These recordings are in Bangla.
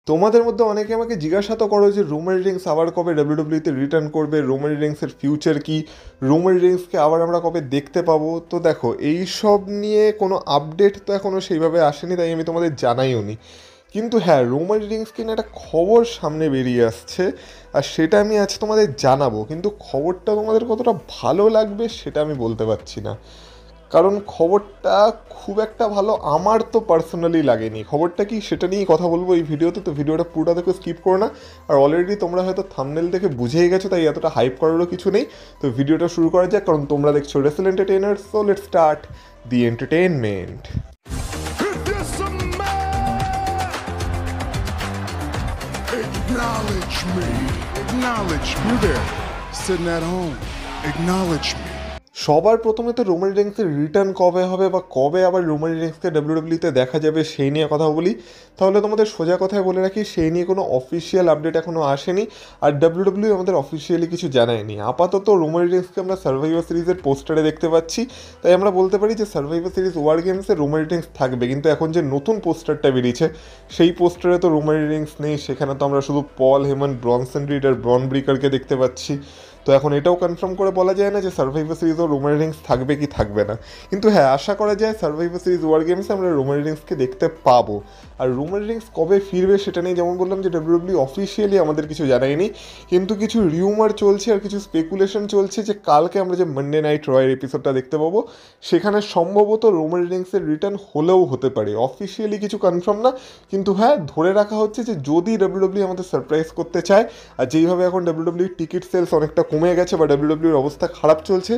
তোমাদের মধ্যে অনেকে আমাকে জিজ্ঞাসা তো করো যে রোমান রিংস আবার কবে ডাব্লিউডাব্লিউতে রিটার্ন করবে, রোমান রিংসের ফিউচার কি, রোমান রিংসকে আবার আমরা কবে দেখতে পাবো। তো দেখো, এই সব নিয়ে কোনো আপডেট তো এখনও সেইভাবে আসেনি, তাই আমি তোমাদের জানাইও নি। কিন্তু হ্যাঁ, রোমান রিংসকে নিয়ে একটা খবর সামনে বেরিয়ে আসছে, আর সেটা আমি আজ তোমাদের জানাবো। কিন্তু খবরটা তোমাদের কতটা ভালো লাগবে সেটা আমি বলতে পারছি না, কারণ খবরটা খুব একটা ভালো আমার তো পার্সোনালি লাগেনি। খবরটা কি সেটা নিয়েই কথা বলবো এই ভিডিওতে, তো ভিডিওটা পুরোটা দেখে স্কিপ করো না। আর অলরেডি তোমরা হয়তো থাম্বনেল দেখে বুঝেই গেছো, তাই এতটা হাইপ করারও কিছু নেই। তো ভিডিওটা শুরু করা যাক, কারণ তোমরা দেখছো wrestle entertainer, so let's start the entertainment. Acknowledge me. Acknowledge me. You there, sitting at home. Acknowledge me. সবার প্রথমে তো রোমান রিংসের রিটার্ন কবে হবে বা কবে আবার রোমান রিংসকে ডাব্লিউডাব্লিউতে দেখা যাবে সেই নিয়ে কথা বলি। তাহলে তোমাদের সোজা কথায় বলে রাখি, সেই নিয়ে কোনো অফিসিয়াল আপডেট এখনও আসেনি, আর ডাব্লিউডাব্লিউ আমাদের অফিসিয়ালি কিছু জানায়নি। আপাতত রোমান রিংসকে আমরা সার্ভাইভার সিরিজের পোস্টারে দেখতে পাচ্ছি, তাই আমরা বলতে পারি যে সার্ভাইভার সিরিজ ওয়ার গেমসে রোমান রিংস থাকবে। কিন্তু এখন যে নতুন পোস্টারটা বেরিয়েছে সেই পোস্টারে তো রোমান রিংস নেই, সেখানে তো আমরা শুধু পল হেমন, ব্রনসন রিড আর ব্রন ব্রিকারকে দেখতে পাচ্ছি। তো এখন এটাও কনফার্ম করে বলা যায় না যে সার্ভাইভার সিরিজও রোমান রিংস থাকবে কি থাকবে না। কিন্তু হ্যাঁ, আশা করা যায় সার্ভাইভার সিরিজ ওয়ার গেমসে আমরা রোমান রিংসকে দেখতে পাবো। আর রোমান রিংস কবে ফিরবে সেটা নিয়ে যেমন বললাম যে ডাব্লিউডাব্লিউ অফিসিয়ালি আমাদের কিছু জানায়নি, কিন্তু কিছু রিউমার চলছে আর কিছু স্পেকুলেশন চলছে যে কালকে আমরা যে মানডে নাইট রয়ের এপিসোডটা দেখতে পাবো সেখানে সম্ভবত রোমান রিংসের রিটার্ন হলেও হতে পারে। অফিসিয়ালি কিছু কনফার্ম না, কিন্তু হ্যাঁ, ধরে রাখা হচ্ছে যে যদি ডাব্লিউডাব্লিউ আমাদের সারপ্রাইজ করতে চায়, আর যেইভাবে এখন ডাব্লিউডাব্লিউ টিকিট সেলস অনেকটা কমে গেছে বা ডাব্লিউডাব্লিউর অবস্থা খারাপ চলছে,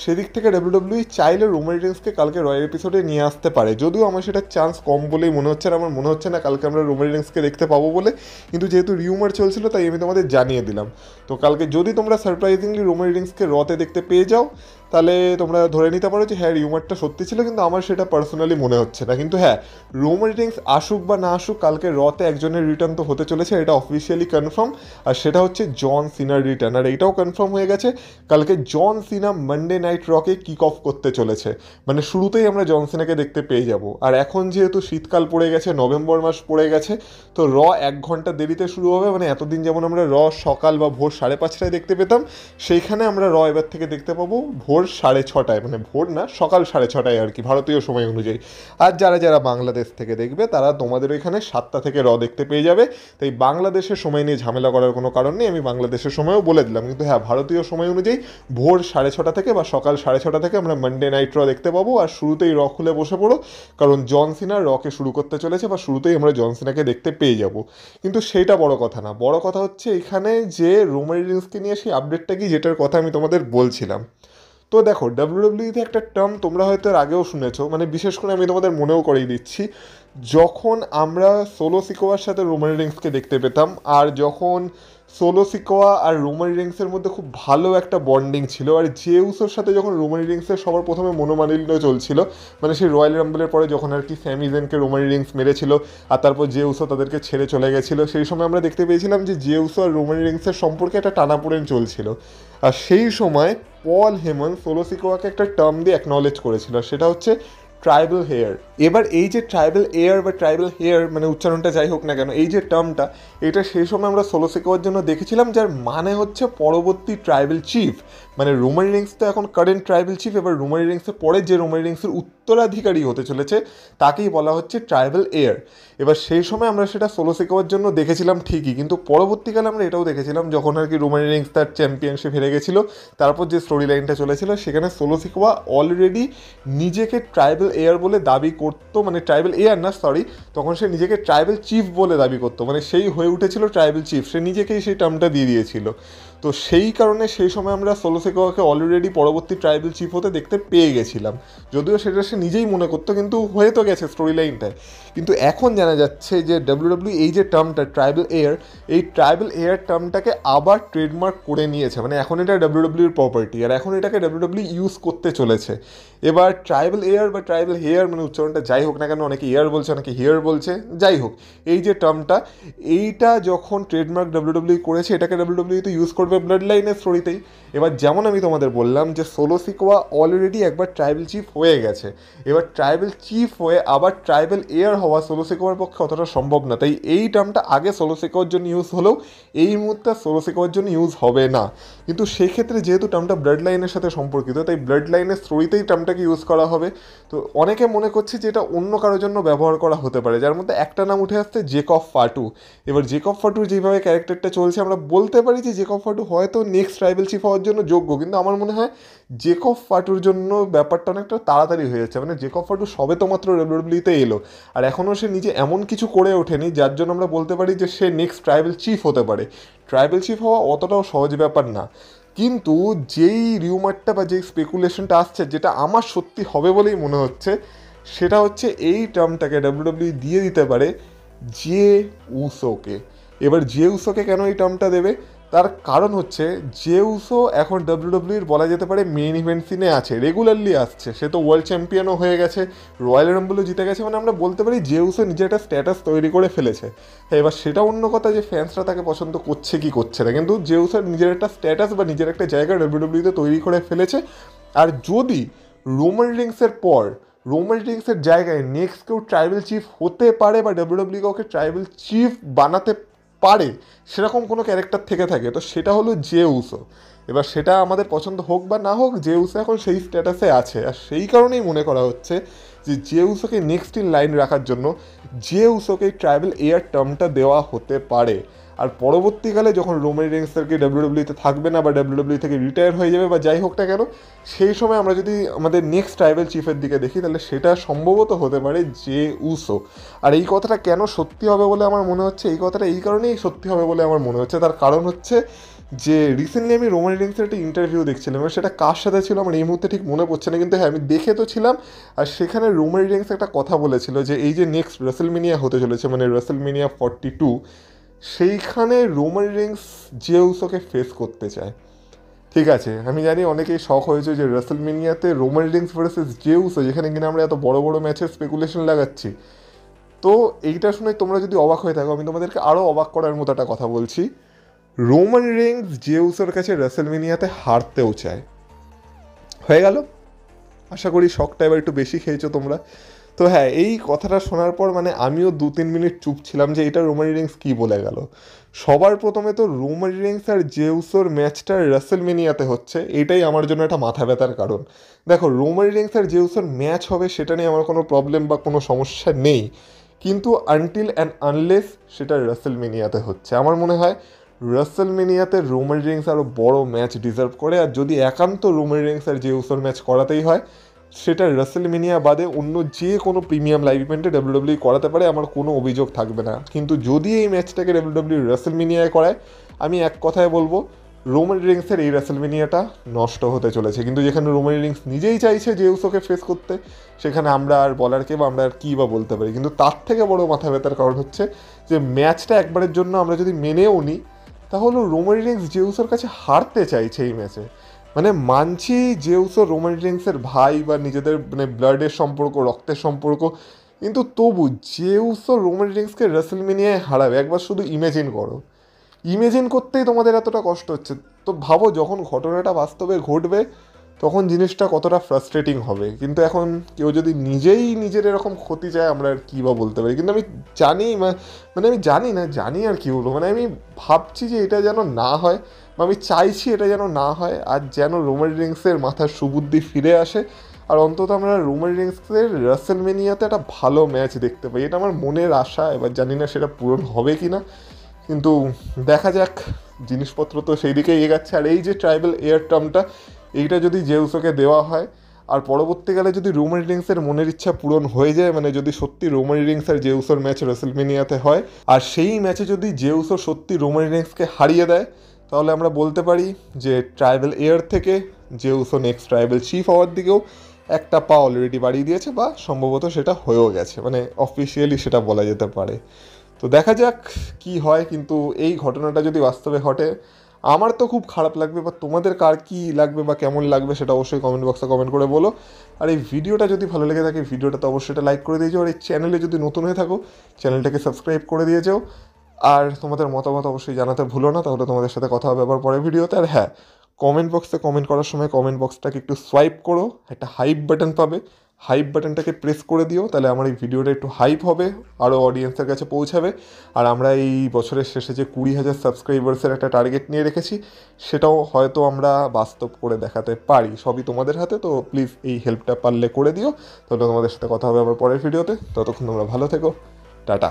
সেদিক থেকে ডাব্লিউডাব্লিউ চাইলে রোমান রিংসকে কালকে রয়্যাল এপিসোডে নিয়ে আসতে পারে। যদিও আমার সেটা চান্স কম বলেই মনে হচ্ছে, আর আমার মনে হচ্ছে না কালকে আমরা রোমান রিংসকে দেখতে পাবো বলে। কিন্তু যেহেতু রিউমার চলছিল তাই আমি তোমাদের জানিয়ে দিলাম। তো কালকে যদি তোমরা সারপ্রাইজিংলি রোমান রিংসকে রতে দেখতে পেয়ে যাও, তাহলে তোমরা ধরে নিতে পারো যে হ্যাঁ, রিউমারটা সত্যি ছিল, কিন্তু আমার সেটা পার্সোনালি মনে হচ্ছে না। কিন্তু হ্যাঁ, রোমান রিংস আসুক বা না আসুক, কালকে রতে একজনের রিটার্ন তো হতে চলেছে, এটা অফিসিয়ালি কনফার্ম। আর সেটা হচ্ছে জন সিনার রিটার্ন। আর এইটাও কনফার্ম হয়ে গেছে, কালকে জন সিনা মানডে নাইট রকে কিক অফ করতে চলেছে। মানে শুরুতেই আমরা জন সিনাকে দেখতে পেয়ে যাব। আর এখন যেহেতু শীতকাল পড়ে গেছে, নভেম্বর মাস পড়ে গেছে, তো র 1 ঘন্টা দেরিতে শুরু হবে। মানে এতদিন যেমন আমরা র সকাল বা ভোর 5:30টায় দেখতে পেতাম, সেইখানে আমরা র এবার থেকে দেখতে পাবো ভোর 6:30টায়। মানে ভোর না, সকাল 6:30টায় আর কি, ভারতীয় সময় অনুযায়ী। আর যারা যারা বাংলাদেশ থেকে দেখবে তারা তোমাদের ওইখানে 7টা থেকে র দেখতে পেয়ে যাবে। তাই বাংলাদেশের সময় নিয়ে ঝামেলা করার কোনো কারণ নেই, আমি বাংলাদেশের সময়ও বলে দিলাম। কিন্তু হ্যাঁ, ভারতীয় সময় অনুযায়ী ভোর 6:30 থেকে বা সকাল 6:30 থেকে আমরা মানডে নাইট র দেখতে পাবো। আর শুরুতেই র খুলে বসে পড়ো, কারণ জন সিনা রকে শুরু করতে চলেছে, বা শুরুতেই আমরা জন সিনাকে দেখতে পেয়ে যাব। কিন্তু সেইটা বড় কথা না, বড় কথা হচ্ছে এখানে যে রোমান রিংসকে নিয়ে সেই আপডেটটা কি, যেটার কথা আমি তোমাদের বলছিলাম। তো দেখো, ডাব্লিউডাব্লিউতে একটা টার্ম তোমরা হয়তো এর আগেও শুনেছো, মানে বিশেষ করে আমি তোমাদের মনেও করিয়ে দিচ্ছি। যখন আমরা সোলো সিকোয়ার সাথে রোমান রিংসকে দেখতে পেতাম, আর যখন সোলো সিকোয়া আর রোমান রিংসের মধ্যে খুব ভালো একটা বন্ডিং ছিল, আর জেউসের সাথে যখন রোমান রিংসের সবার প্রথমে মনোমালিন্য চলছিল, মানে সেই রয়্যাল রাম্বলের পরে যখন আর কি স্যামি জেনকে রোমান রিংস মেরেছিল, আর তারপর জেউসও তাদেরকে ছেড়ে চলে গেছিলো, সেই সময় আমরা দেখতে পেয়েছিলাম যে জেউসও আর রোমান রিংসের সম্পর্কে একটা টানাপোড়েন চলছিল। আর সেই সময় পল হেমন সোলো সিকোয়াকে একটা টার্ম দিয়ে অ্যাকনলেজ করেছিল, সেটা হচ্ছে ট্রাইবাল হেয়ার। এবার এই যে ট্রাইবাল এয়ার বা ট্রাইবাল হেয়ার, মানে উচ্চারণটা যাই হোক না কেন, এই যে টার্মটা, এটা সেই সময় আমরা সোলো সিকোয়ার জন্য দেখেছিলাম, যার মানে হচ্ছে পরবর্তী ট্রাইবাল চিফ। মানে রোমান রিংস তো এখন কারেন্ট ট্রাইবাল চিফ, এবার রোমান রিংসের পরে যে রোমান রিংসের উত্তরাধিকারী হতে চলেছে তাকেই বলা হচ্ছে ট্রাইবাল এয়ার। এবার সেই সময় আমরা সেটা সোলো সিকোয়ার জন্য দেখেছিলাম ঠিকই, কিন্তু পরবর্তীকালে আমরা এটাও দেখেছিলাম যখন আর কি রোমান রিংস তার চ্যাম্পিয়নশিপ হেরে গেছিলো, তারপর যে স্টোরি লাইনটা চলেছিল সেখানে সোলো সিকোয়া অলরেডি নিজেকে ট্রাইবাল এয়ার বলে দাবি করতো, মানে ট্রাইবাল এয়ার না সরি, তখন সে নিজেকে ট্রাইবাল চিফ বলে দাবি করতো, মানে সেই হয়ে উঠেছিল ট্রাইবাল চিফ, সে নিজেকেই সেই টার্মটা দিয়ে দিয়েছিল। তো সেই কারণে সেই সময় আমরা সোলো সিকোয়াকে অলরেডি পরবর্তী ট্রাইবাল চিফ হতে দেখতে পেয়ে গেছিলাম, যদিও সেটা সে নিজেই মনে করতো, কিন্তু হয়ে তো গেছে স্টোরি লাইনটায়। কিন্তু এখন জানা যাচ্ছে যে ডাব্লিউডাব্লিউ এই যে টার্মটা ট্রাইবাল এয়ার, এই ট্রাইবাল এয়ার টার্মটাকে আবার ট্রেডমার্ক করে নিয়েছে, মানে এখন এটা ডাব্লিউডাব্লিউর প্রপার্টি, আর এখন এটাকে ডাব্লিউডাব্লিউ ইউজ করতে চলেছে। এবার ট্রাইবাল এয়ার বা ট্রাইবাল হেয়ার, মানে উচ্চারণটা যাই হোক না কেন, অনেকে এয়ার বলছে অনেকে হেয়ার বলছে, যাই হোক, এই যে টার্মটা, এইটা যখন ট্রেডমার্ক ডাব্লিউডাব্লিউ করেছে, এটাকে ডাব্লিউডাব্লিউ তো ইউজ করবে ব্লাড লাইনের স্টোরিতেই। এবার যেমন আমি তোমাদের বললাম যে সোলো সিকোয়া অলরেডি একবার ট্রাইবাল চিফ হয়ে গেছে, এবার ট্রাইবাল চিফ হয়ে আবার ট্রাইবাল এয়ার হওয়া সোলো সিকোয়ার পক্ষে অতটা সম্ভব না, তাই এই টার্মটা আগে সোলো সিকোয়ার জন্য ইউজ হলেও এই মুহূর্তে সোলো সিকোয়ার জন্য ইউজ হবে না। কিন্তু সেক্ষেত্রে যেহেতু টার্মটা ব্লাড লাইনের সাথে সম্পর্কিত, তাই ব্লাড লাইনের স্টোরিতেই টার্মটাকে ইউজ করা হবে। তো অনেকে মনে করছে যে এটা অন্য কারোর জন্য ব্যবহার করা হতে পারে, যার মধ্যে একটা নাম উঠে আসছে জেকব ফাটু। এবার জেকব ফাটুর যেভাবে ক্যারেক্টারটা চলছে, আমরা বলতে পারি যে জেকব ফাটু হয়তো নেক্সট ট্রাইবাল চিফ হওয়ার জন্য যোগ্য, কিন্তু আমার মনে হয় জেকব ফাটুর জন্য ব্যাপারটা অনেকটা তাড়াতাড়ি হয়ে যাচ্ছে। মানে জেকব ফাটু সবে তো মাত্র ডাব্লিউডাব্লিউতে এলো, আর এখনও সে নিজে এমন কিছু করে ওঠেনি যার জন্য আমরা বলতে পারি যে সে নেক্সট ট্রাইবাল চিফ হতে পারে। ট্রাইবাল চিফ হওয়া অতটাও সহজ ব্যাপার না। কিন্তু যেই রিউমারটা বা যেই স্পেকুলেশনটা আসছে, যেটা আমার সত্যি হবে বলেই মনে হচ্ছে, সেটা হচ্ছে এই টার্মটাকে ডাব্লিউডাব্লিউ দিয়ে দিতে পারে জে উসোকে। এবার জে উসোকে কেন এই টার্মটা দেবে, তার কারণ হচ্ছে জে উসো এখন ডাব্লিউডাব্লিউর বলা যেতে পারে মেইন ইভেন্ট সিনে আছে, রেগুলারলি আসছে, সে তো ওয়ার্ল্ড চ্যাম্পিয়নও হয়ে গেছে, রয়্যাল রাম্বলও জিতে গেছে, মানে আমরা বলতে পারি জে উসো নিজে একটা স্ট্যাটাস তৈরি করে ফেলেছে। হ্যাঁ, এবার সেটা অন্য কথা যে ফ্যান্সরা তাকে পছন্দ করছে কি করছে না, কিন্তু জে উসোর নিজের একটা স্ট্যাটাস বা নিজের একটা জায়গা ডাব্লিউডাব্লিউতে তৈরি করে ফেলেছে। আর যদি রোমান রিংসের পর রোমান রিংসের জায়গায় নেক্সট কেউ ট্রাইবাল চিফ হতে পারে বা ডাব্লিউডাব্লিউ কাউকে ট্রাইবাল চিফ বানাতে পারে, সেরকম কোনো ক্যারেক্টার থেকে থাকে, তো সেটা হলো জে উসো। এবার সেটা আমাদের পছন্দ হোক বা না হোক, জে উসো এখন সেই স্ট্যাটাসে আছে, আর সেই কারণেই মনে করা হচ্ছে যে জে উসোকে নেক্সট ইন লাইন রাখার জন্য জে উসোকে ট্রাইবাল এয়ার টার্মটা দেওয়া হতে পারে। আর পরবর্তীকালে যখন রোমান রিংসকে ডাব্লিউডাব্লিউতে থাকবে না বা ডাব্লিউডাব্লিউ থেকে রিটায়ার হয়ে যাবে বা যাই হোক না কেন, সেই সময় আমরা যদি আমাদের নেক্সট ট্রাইবাল চিফের দিকে দেখি, তাহলে সেটা সম্ভবত হতে পারে জে উসো। আর এই কথাটা কেন সত্যি হবে বলে আমার মনে হচ্ছে, এই কথাটা এই কারণেই সত্যি হবে বলে আমার মনে হচ্ছে, তার কারণ হচ্ছে যে রিসেন্টলি আমি রোমান রিংসের একটা ইন্টারভিউ দেখছিলাম, এবং সেটা কার সাথে ছিল আমার এই মুহূর্তে ঠিক মনে পড়ছে না, কিন্তু হ্যাঁ আমি দেখে তো ছিলাম। আর সেখানে রোমান রিংস একটা কথা বলেছিল যে এই যে নেক্সট রাসেলমেনিয়া হতে চলেছে, মানে রাসেলমেনিয়া 42, সেইখানে রোমান রিংস জে উসোকে ফেস করতে চায়। ঠিক আছে, আমি জানি অনেকেই শখ হয়েছে যে রাসেলমেনিয়াতে Roman Reigns versus Jey Uso, যেখানে কিনা আমরা এত বড় বড় ম্যাচের স্পেকুলেশন লাগাচ্ছি। তো এইটা শুনে তোমরা যদি অবাক হয়ে থাকো, আমি তোমাদেরকে আরও অবাক করার মতো একটা কথা বলছি। রোমান রিংস জে উসোর কাছে রাসেলমেনিয়াতে হারতেও চায়। হয়ে গেল, আশা করি শখটা এবার একটু বেশি খেয়েছো তোমরা। তো হ্যাঁ, এই কথাটা শোনার পর মানে আমিও 2-3 মিনিট চুপ ছিলাম যে এটা রোমান রিংস কী বলে গেল। সবার প্রথমে তো রোমান রিংস আর জে উসোর ম্যাচটা রাসেলমেনিয়াতে হচ্ছে, এটাই আমার জন্য একটা মাথা ব্যথার কারণ। দেখো, রোমান রিংস আর জে উসোর ম্যাচ হবে সেটা নিয়ে আমার কোনো প্রবলেম বা কোনো সমস্যা নেই, কিন্তু আনটিল অ্যান্ড আনলেস সেটা রাসেলমেনিয়াতে হচ্ছে, আমার মনে হয় রাসেলমেনিয়াতে রোমান রিংস আরও বড় ম্যাচ ডিজার্ভ করে। আর যদি একান্ত রোমান রিংস আর জে উসোর ম্যাচ করাতেই হয়, সেটা রাসেলমেনিয়া বাদে অন্য যে কোনো প্রিমিয়াম লাইভ ইভেন্টে ডাব্লিউডাব্লিউ করাতে পারে, আমার কোনো অভিযোগ থাকবে না। কিন্তু যদি এই ম্যাচটাকে ডাব্লিউডাব্লিউ রাসেলমেনিয়ায় করায়, আমি এক কথায় বলবো রোমান রিংসের এই রাসেলমেনিয়াটা নষ্ট হতে চলেছে। কিন্তু যেখানে রোমান রিংস নিজেই চাইছে যে উসোকে ফেস করতে, সেখানে আমরা আর বলার কে বা আমরা আর কী বা বলতে পারি। কিন্তু তার থেকে বড় মাথা ব্যথার কারণ হচ্ছে যে ম্যাচটা একবারের জন্য আমরা যদি মেনেও নিই, তাহলে রোমান রিংস জে উসোর কাছে হারতে চাইছে এই ম্যাচে। মানে মানছি যে উসো রোমান রিংসের ভাই বা নিজেদের মানে ব্লাডের সম্পর্ক, রক্তের সম্পর্ক, কিন্তু তবু যে উসো রোমান রিংসকে রাসেলমেনিয়ায় হারাবে, একবার শুধু ইমেজিন করো। ইমেজিন করতেই তোমাদের এতটা কষ্ট হচ্ছে, তো ভাবো যখন ঘটনাটা বাস্তবে ঘটবে তখন জিনিসটা কতটা ফ্রাস্ট্রেটিং হবে। কিন্তু এখন কেউ যদি নিজেই নিজের এরকম ক্ষতি চায়, আমরা আর কী বা বলতে পারি। কিন্তু আমি জানি, মানে আমি জানি না, জানি আর কী বলবো, মানে আমি ভাবছি যে এটা যেন না হয়, বা আমি চাইছি এটা যেন না হয়, আর যেন রোমান রিংসের মাথার সুবুদ্ধি ফিরে আসে, আর অন্তত আমরা রোমান রিংসের রাসেলমেনিয়াতে একটা ভালো ম্যাচ দেখতে পাই। এটা আমার মনের আশা, এবার জানি না সেটা পূরণ হবে কি না, কিন্তু দেখা যাক, জিনিসপত্র তো সেই দিকেই এগাচ্ছে। আর এই যে ট্রাইবাল এয়ার টার্মটা, এইটা যদি জে উসোকে দেওয়া হয়, আর পরবর্তীকালে যদি রোমান রিংসের মনের ইচ্ছা পূরণ হয়ে যায়, মানে যদি সত্যি রোমান রিংস আর জে উসোর ম্যাচ রাসেলমেনিয়াতে হয়, আর সেই ম্যাচে যদি জে উসো সত্যি রোমান রিংসকে হারিয়ে দেয়, তাহলে আমরা বলতে পারি যে ট্রাইবাল এয়ার থেকে J Uso next tribal chief হওয়ার দিকেও একটা পা অলরেডি বাড়িয়ে দিয়েছে, বা সম্ভবত সেটা হয়েও গেছে, মানে অফিসিয়ালি সেটা বলা যেতে পারে। তো দেখা যাক কি হয়, কিন্তু এই ঘটনাটা যদি বাস্তবে ঘটে আমার তো খুব খারাপ লাগবে, বা তোমাদের কার কী লাগবে বা কেমন লাগবে সেটা অবশ্যই কমেন্ট বক্সে কমেন্ট করে বলো। আর এই ভিডিওটা যদি ভালো লেগে থাকে ভিডিওটা তো অবশ্যই এটা লাইক করে দিয়ে যাও, আর এই চ্যানেলে যদি নতুন হয়ে থাকো চ্যানেলটাকে সাবস্ক্রাইব করে দিয়ে যাও। আর তোমাদের মতামত অবশ্যই জানাতে ভুলো না, তাহলে তোমাদের সাথে কথা হবে আবার পরের ভিডিওতে। আর হ্যাঁ, কমেন্ট বক্সে কমেন্ট করার সময় কমেন্ট বক্সটাকে একটু সোয়াইপ করো, একটা হাইপ বাটন পাবে, হাইপ বাটনটাকে প্রেস করে দিও, তাহলে আমার এই ভিডিওটা একটু হাইপ হবে, আরও অডিয়েন্সের কাছে পৌঁছাবে। আর আমরা এই বছরের শেষে যে 20,000 সাবস্ক্রাইবার্সের একটা টার্গেট নিয়ে রেখেছি সেটাও হয়তো আমরা বাস্তব করে দেখাতে পারি, সবই তোমাদের হাতে। তো প্লিজ এই হেল্পটা পারলে করে দিও, তাহলে তোমাদের সাথে কথা হবে আবার পরের ভিডিওতে। ততক্ষণ তোমরা ভালো থেকো, টাটা।